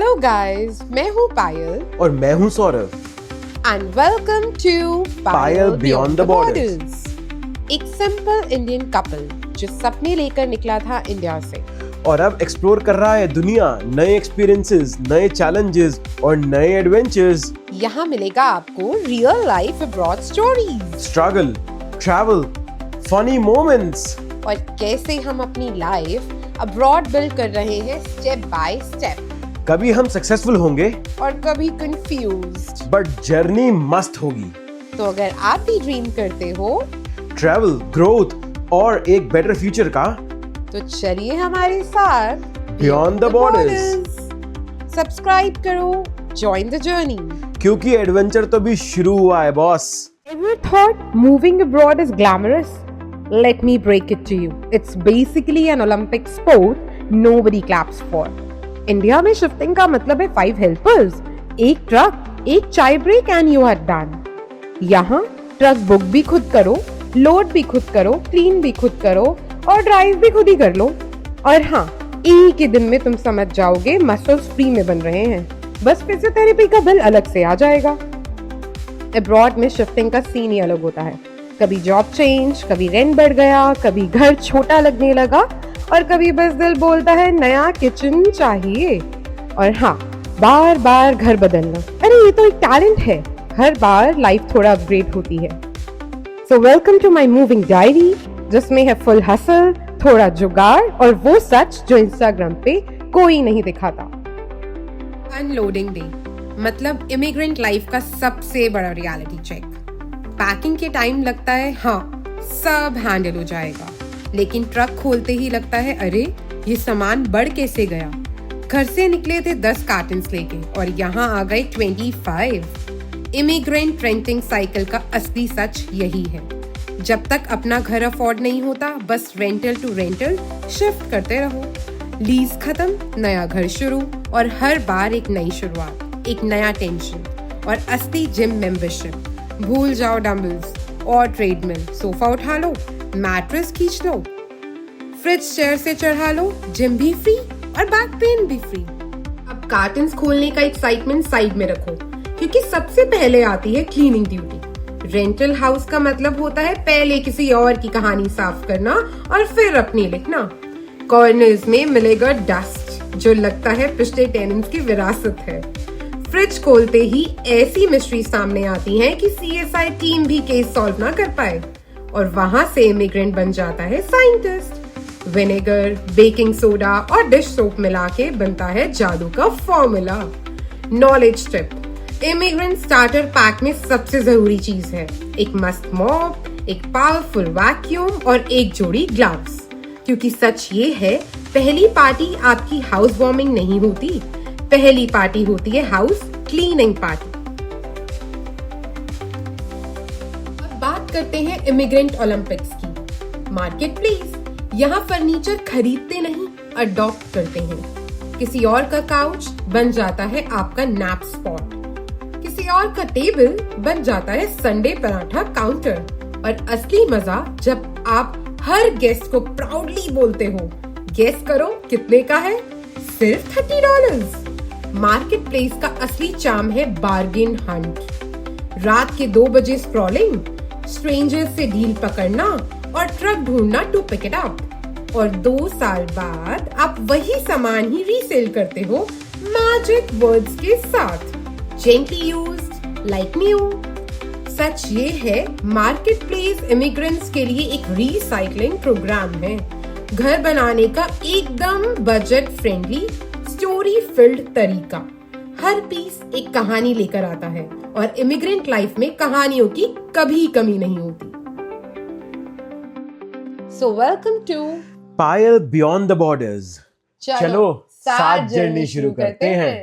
Hello guys, मैं हूँ पायल और मैं हूँ Saurabh and welcome to Payal beyond the borders. एक सिंपल इंडियन कपल जो सपने लेकर निकला था इंडिया से और अब एक्सप्लोर कर रहा है दुनिया, नए एक्सपीरियंसेस, नए चैलेंजेस और नए एडवेंचर्स। यहाँ मिलेगा आपको real life abroad stories, struggle, travel, funny moments और कैसे हम अपनी लाइफ अब्रॉड बिल्ड कर रहे हैं स्टेप बाय स्टेप। कभी हम सक्सेसफुल होंगे और कभी कंफ्यूज्ड, बट जर्नी मस्त होगी। तो अगर आप भी ड्रीम करते हो ट्रैवल, ग्रोथ और एक बेटर फ्यूचर का, तो चलिए हमारे साथ बियॉन्ड द बॉर्डर्स। सब्सक्राइब करो, जॉइन द जर्नी, क्योंकि एडवेंचर तो भी शुरू हुआ है boss. Ever thought moving abroad is glamorous? Let me break it to you. It's basically an Olympic sport nobody claps for. India में शिफ्टिंग का मतलब है 5 हेल्पर्स, एक ट्रक, एक चाय break and you are done. यहाँ ट्रक बुक भी खुद करो, लोड भी खुद करो, क्लीन भी खुद करो और ड्राइव भी खुद ही कर लो। और हाँ, एक ही दिन में तुम समझ जाओगे मसल्स फ्री में बन रहे हैं। बस फिजियोथेरेपी का बिल अलग से आ जाएगा। अब्रॉड में शिफ्टिंग का सीन ही अलग होता है। कभी जॉब चेंज, कभी रेंट बढ़ गया, कभी घर छोटा लगने लगा और कभी बस दिल बोलता है नया किचन चाहिए। और हाँ, बार बार घर बदलना, अरे ये तो एक टैलेंट है। हर बार लाइफ थोड़ा अपग्रेड होती है। So welcome to my moving diary, जिसमें है फुल हसल, थोड़ा जुगाड़ और वो सच जो इंस्टाग्राम पे कोई नहीं दिखाता। अनलोडिंग डे मतलब इमिग्रेंट लाइफ का सबसे बड़ा रियलिटी चेक। पैकिंग के टाइम लगता है हाँ सब हैंडल हो जाएगा, लेकिन ट्रक खोलते ही लगता है अरे ये सामान बढ़ कैसे गया। घर से निकले थे 10 कार्टन्स लेके और यहाँ आ गए 25। इमिग्रेंट रेंटिंग साइकिल का असली सच यही है। जब तक अपना घर अफोर्ड नहीं होता, बस रेंटल टू रेंटल शिफ्ट करते रहो। लीज खत्म, नया घर शुरू और हर बार एक नई शुरुआत, एक नया टेंशन और असली जिम मेंबरशिप। भूल जाओ डंबल्स और ट्रेडमिल, सोफा उठा लो, मैट्रेस खींच लो, फ्रिज चेयर से चढ़ा लो, जिम भी फ्री और बैक पेन भी फ्री। अब कार्टन्स खोलने का एक्साइटमेंट साइड में रखो, क्योंकि सबसे पहले आती है क्लीनिंग ड्यूटी। रेंटल हाउस का मतलब होता है पहले किसी और की कहानी साफ करना और फिर अपनी लिखना। कॉर्नर्स में मिलेगा डस्ट जो लगता है पिछले टेनेंट्स की विरासत है। फ्रिज खोलते ही ऐसी मिस्ट्री सामने आती हैं कि CSI टीम भी केस सॉल्व ना कर पाए और वहां से इमिग्रेंट बन जाता है साइंटिस्ट। विनेगर, बेकिंग सोडा और डिश सोप मिला के बनता है जादू का formula. Knowledge tip, immigrant starter pack में सबसे जरूरी चीज है एक मस्त मॉप, एक पावरफुल वैक्यूम और एक जोड़ी ग्लव्स। क्योंकि सच ये है, पहली पार्टी आपकी हाउस वार्मिंग नहीं होती, पहली पार्टी होती है हाउस क्लीनिंग पार्टी। अब बात करते हैं इमिग्रेंट ओलंपिक्स की। मार्केट प्लेस, यहाँ फर्नीचर खरीदते नहीं, अडॉप्ट करते हैं। किसी और का काउच बन जाता है आपका नैप स्पॉट, किसी और का टेबल बन जाता है संडे पराठा काउंटर। और असली मजा जब आप हर गेस्ट को प्राउडली बोलते हो, गेस करो कितने का है? सिर्फ $30। मार्केट प्लेस का असली चार्म है बार्गेन हंट। रात के 2 बजे स्क्रॉलिंग, स्ट्रेंजर्स से डील पकड़ना और ट्रक ढूंढना टू पिक इट अप। और 2 साल बाद आप वही सामान ही रीसेल करते हो मैजिक वर्ड्स के साथ, जेंटली यूज्ड लाइक न्यू। सच ये है, मार्केट प्लेस इमिग्रेंट्स के लिए एक रीसाइक्लिंग प्रोग्राम है। घर बनाने का एकदम बजट फ्रेंडली, स्टोरी फिल्ड तरीका। हर पीस एक कहानी लेकर आता है और इमिग्रेंट लाइफ में कहानियों की कभी कमी नहीं होती। So welcome to Payal beyond the borders. चलो साथ जर्नी शुरू करते हैं।